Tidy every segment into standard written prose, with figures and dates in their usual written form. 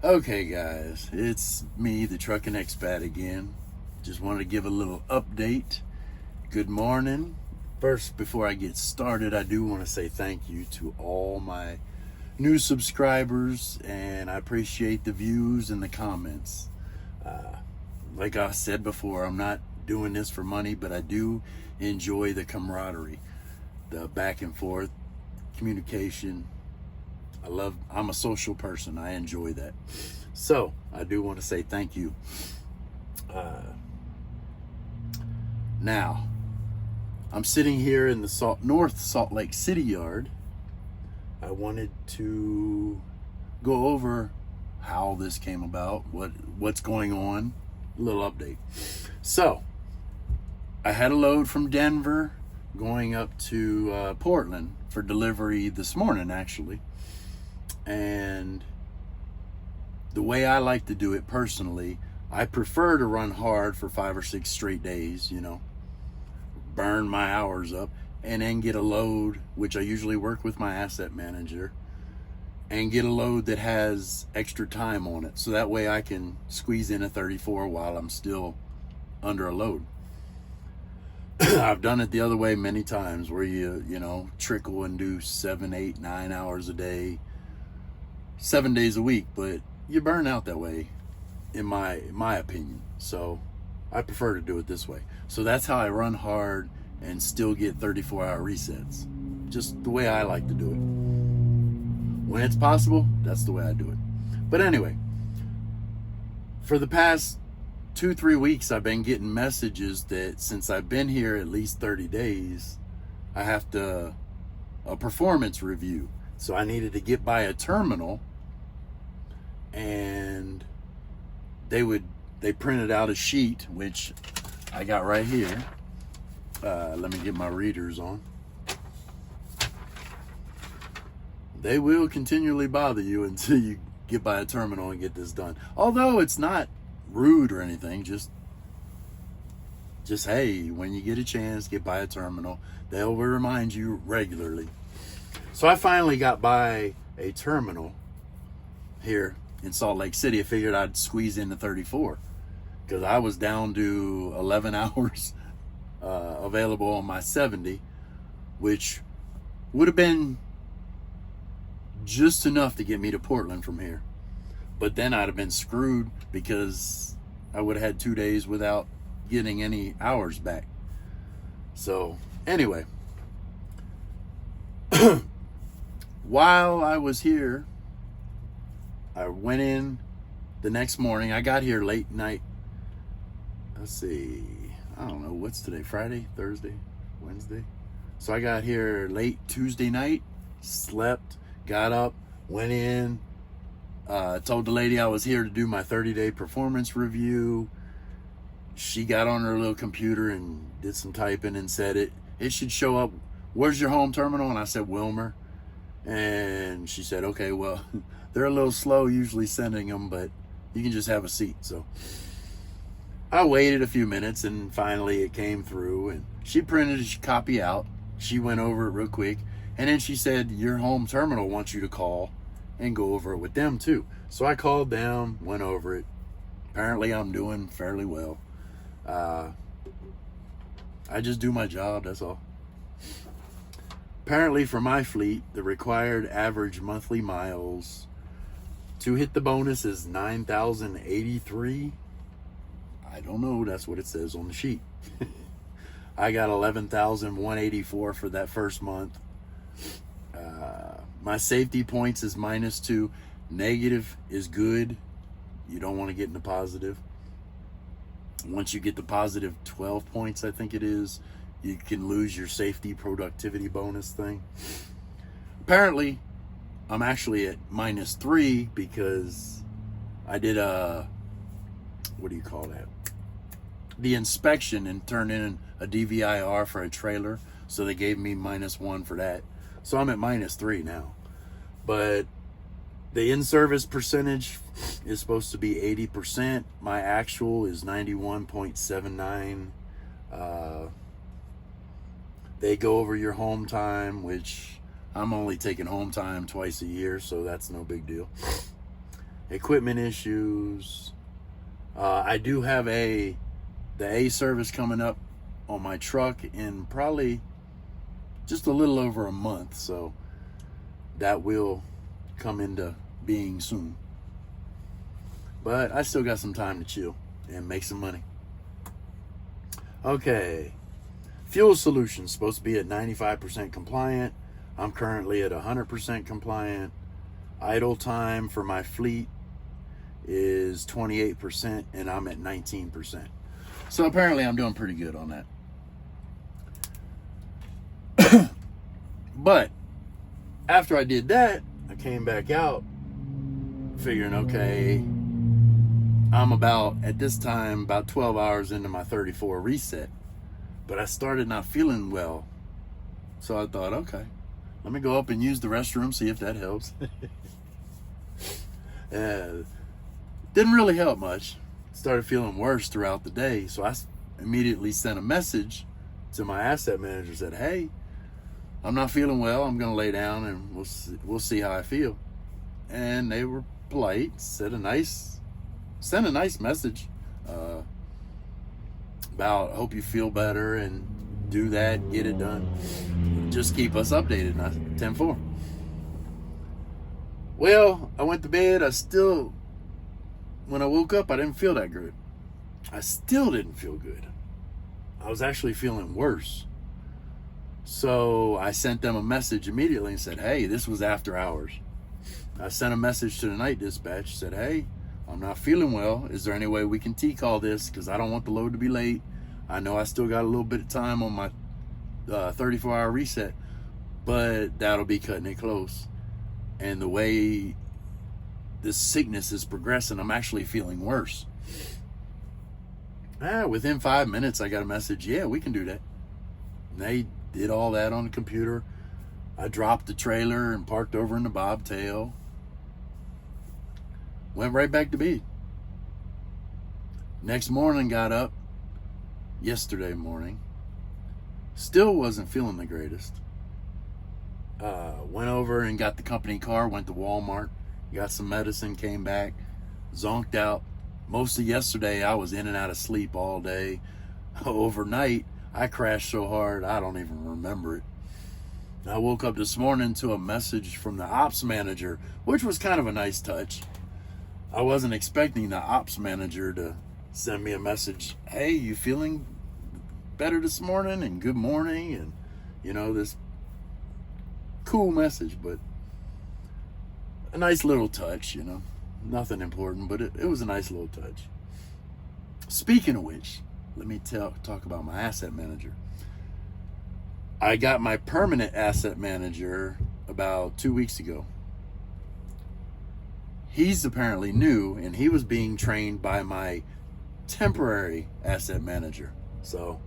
Okay, guys, it's me, the trucking expat again. Just wanted to give a little update. Good morning. First, before I get started, I do want to say thank you to all my new subscribers, and I appreciate the views and the comments. Like I said before, I'm not doing this for money, but I do enjoy the camaraderie, the back and forth communication. I'm a social person. I enjoy that. So I do want to say thank you. Now, I'm sitting here in the North Salt Lake City yard. I wanted to go over how this came about, what's going on, a little update. So, I had a load from Denver going up to Portland for delivery this morning, actually. And the way I like to do it personally, I prefer to run hard for 5 or 6 straight days, burn my hours up, and then get a load, which I usually work with my asset manager, and get a load that has extra time on it. So that way I can squeeze in a 34 while I'm still under a load. I've done it the other way many times where you trickle and do 7, 8, 9 hours a day, 7 days a week, but you burn out that way in my opinion. So I prefer to do it this way. So that's how I run hard and still get 34-hour resets. Just the way I like to do it. When it's possible, that's the way I do it. But anyway, for the past 2-3 weeks, I've been getting messages that since I've been here at least 30 days, I have a performance review. So I needed to get by a terminal, and they printed out a sheet, which I got right here. Let me get my readers on. They will continually bother you until you get by a terminal and get this done. Although it's not rude or anything, just hey, when you get a chance, get by a terminal. They'll remind you regularly. So I finally got by a terminal here in Salt Lake City. I figured I'd squeeze in the 34 because I was down to 11 hours available on my 70, which would have been just enough to get me to Portland from here. But then I'd have been screwed because I would have had 2 days without getting any hours back. So anyway, while I was here, I went in the next morning. I got here late night. Let's see. I don't know. What's today? Friday? Thursday? Wednesday? So I got here late Tuesday night, slept, got up, went in, told the lady I was here to do my 30-day performance review. She got on her little computer and did some typing and said it should show up. Where's your home terminal? And I said Wilmer. And she said, okay, well, they're a little slow usually sending them, but you can just have a seat. So I waited a few minutes, and finally it came through, and she printed a copy out. She went over it real quick, and then she said, your home terminal wants you to call and go over it with them too. So I called them, went over it. Apparently I'm doing fairly well. I just do my job, that's all. Apparently for my fleet, the required average monthly miles to hit the bonus is 9,083. I don't know, that's what it says on the sheet. I got 11,184 for that first month. My safety points is -2. Negative is good. You don't want to get into positive. Once you get the positive 12 points, I think it is, you can lose your safety productivity bonus thing. Apparently, I'm actually at -3 because I did what do you call that? The inspection and turned in a DVIR for a trailer. So they gave me -1 for that. So I'm at -3 now. But the in-service percentage is supposed to be 80%. My actual is 91.79. They go over your home time, which I'm only taking home time twice a year, so that's no big deal. equipment issues. I do have the A service coming up on my truck in probably just a little over a month, so that will come into being soon. But I still got some time to chill and make some money. Okay, fuel solutions supposed to be at 95% compliant. I'm currently at 100% compliant. Idle time for my fleet is 28%, and I'm at 19%. So apparently I'm doing pretty good on that. But after I did that, I came back out figuring, okay, I'm at this time, about 12 hours into my 34 reset. But I started not feeling well. So I thought, okay, let me go up and use the restroom, see if that helps. Didn't really help much. Started feeling worse throughout the day. So I immediately sent a message to my asset manager, said, hey, I'm not feeling well. I'm going to lay down and we'll see how I feel. And they were polite, sent a nice message about, hope you feel better and do that, get it done. Just keep us updated. 10-4. Well, I went to bed. When I woke up, I didn't feel that good. I still didn't feel good. I was actually feeling worse. So I sent them a message immediately and said, hey, this was after hours. I sent a message to the night dispatch, said, hey, I'm not feeling well. Is there any way we can T-call this? Because I don't want the load to be late. I know I still got a little bit of time on my 34-hour reset, but that'll be cutting it close. And the way this sickness is progressing, I'm actually feeling worse. Within 5 minutes, I got a message, yeah, we can do that. And they did all that on the computer. I dropped the trailer and parked over in the bobtail. Went right back to bed. Next morning, got up. Yesterday morning. Still wasn't feeling the greatest. Went over and got the company car. Went to Walmart. Got some medicine. Came back. Zonked out. Most of yesterday, I was in and out of sleep all day. Overnight, I crashed so hard, I don't even remember it. I woke up this morning to a message from the ops manager, which was kind of a nice touch. I wasn't expecting the ops manager to send me a message, hey, you feeling better this morning? And good morning. And, this cool message, but a nice little touch, Nothing important, but it was a nice little touch. Speaking of which, let me talk about my asset manager. I got my permanent asset manager about 2 weeks ago. He's apparently new, and he was being trained by my temporary asset manager. So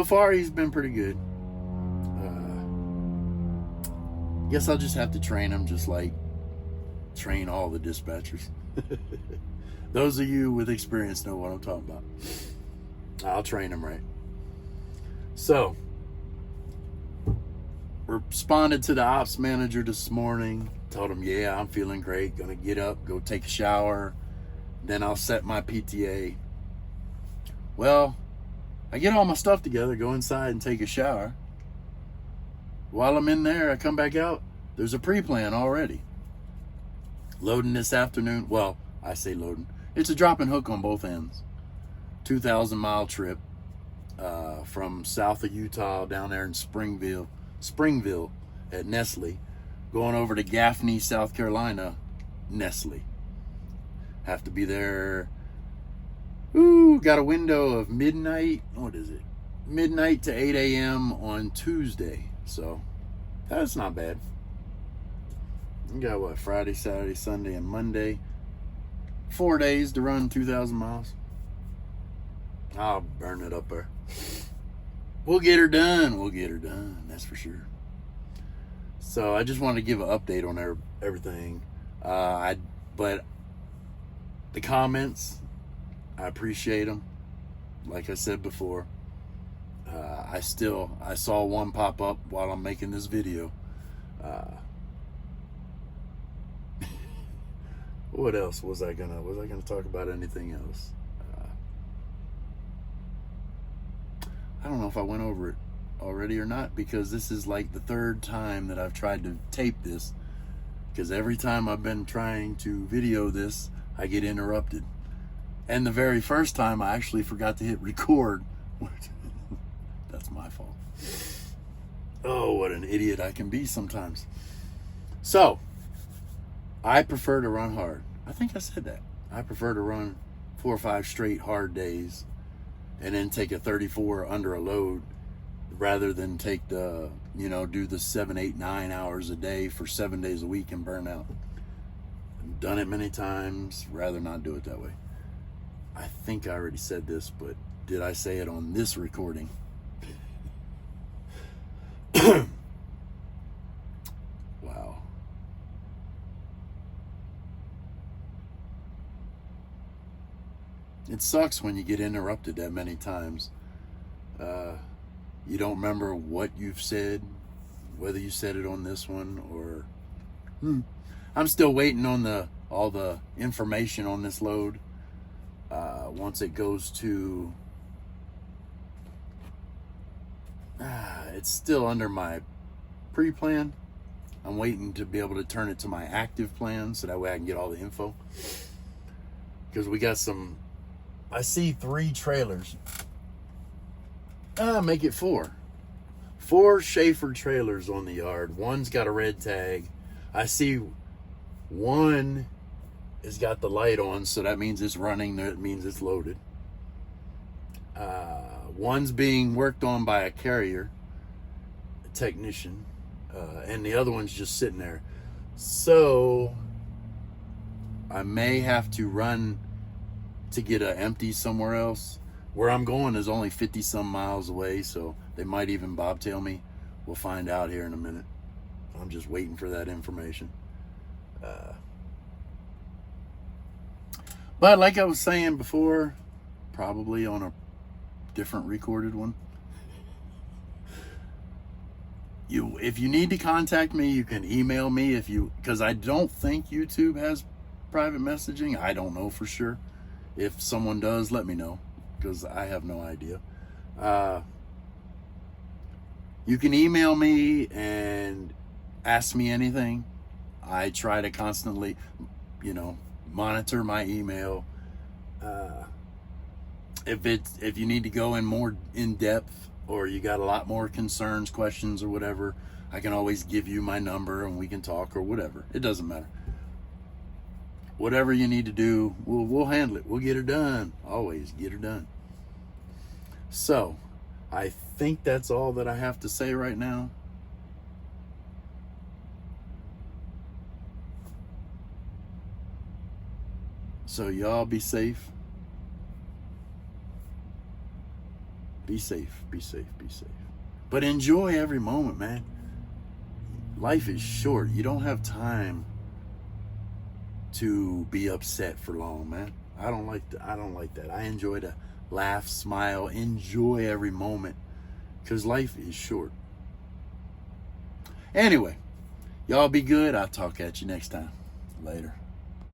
far he's been pretty good. Guess I'll just have to train him, just like train all the dispatchers. Those of you with experience know what I'm talking about. I'll train them right. So, responded to the ops manager this morning. Told him, yeah, I'm feeling great. Gonna get up, go take a shower. Then I'll set my PTA. Well, I get all my stuff together, go inside and take a shower. While I'm in there, I come back out. There's a pre-plan already. Loading this afternoon. Well, I say loading. It's a drop and hook on both ends. 2,000-mile trip from south of Utah down there in Springville at Nestle, going over to Gaffney, South Carolina, Nestle. Have to be there. Got a window of midnight. What is it? Midnight to 8 a.m. on Tuesday. So that's not bad. You got what? Friday, Saturday, Sunday, and Monday. 4 days to run 2,000 miles. I'll burn it up there. We'll get her done. That's for sure. So I just wanted to give an update on everything. But the comments, I appreciate them. Like I said before, I saw one pop up while I'm making this video. What else was I gonna talk about? Anything else? I don't know if I went over it already or not, because this is like the third time that I've tried to tape this, because every time I've been trying to video this, I get interrupted. And the very first time I actually forgot to hit record. That's my fault. Oh, what an idiot I can be sometimes. So, I prefer to run hard. I think I said that. I prefer to run 4 or 5 straight hard days and then take a 34 under a load, rather than take the, do the 7, 8, 9 hours a day for 7 days a week and burn out. I've done it many times. Rather not do it that way. I think I already said this, but did I say it on this recording? Wow. It sucks when you get interrupted that many times. You don't remember what you've said, whether you said it on this one or... I'm still waiting on all the information on this load. Once it goes to... it's still under my pre-plan. I'm waiting to be able to turn it to my active plan, so that way I can get all the info. Because we got some... I see 3 trailers. Make it 4. 4 Shaffer trailers on the yard. One's got a red tag. I see one has got the light on, so that means it's running. That means it's loaded. One's being worked on by a carrier, a technician, and the other one's just sitting there. So I may have to run to get an empty somewhere else. Where I'm going is only 50 some miles away, so they might even bobtail me. We'll find out here in a minute. I'm just waiting for that information. But like I was saying before, probably on a different recorded one, if you need to contact me, you can email me, because I don't think YouTube has private messaging. I don't know for sure. If someone does, let me know, because I have no idea. You can email me and ask me anything. I try to constantly, monitor my email. If you need to go in more in depth, or you got a lot more concerns, questions, or whatever, I can always give you my number and we can talk, or whatever. It doesn't matter. Whatever you need to do, we'll handle it. We'll get her done. Always get her done. So, I think that's all that I have to say right now. So y'all be safe. Be safe, be safe, be safe. But enjoy every moment, man. Life is short. You don't have time to be upset for long, man. I don't like that. I enjoy to laugh, smile, enjoy every moment, because life is short. Anyway, y'all be good. I'll talk at you next time. Later.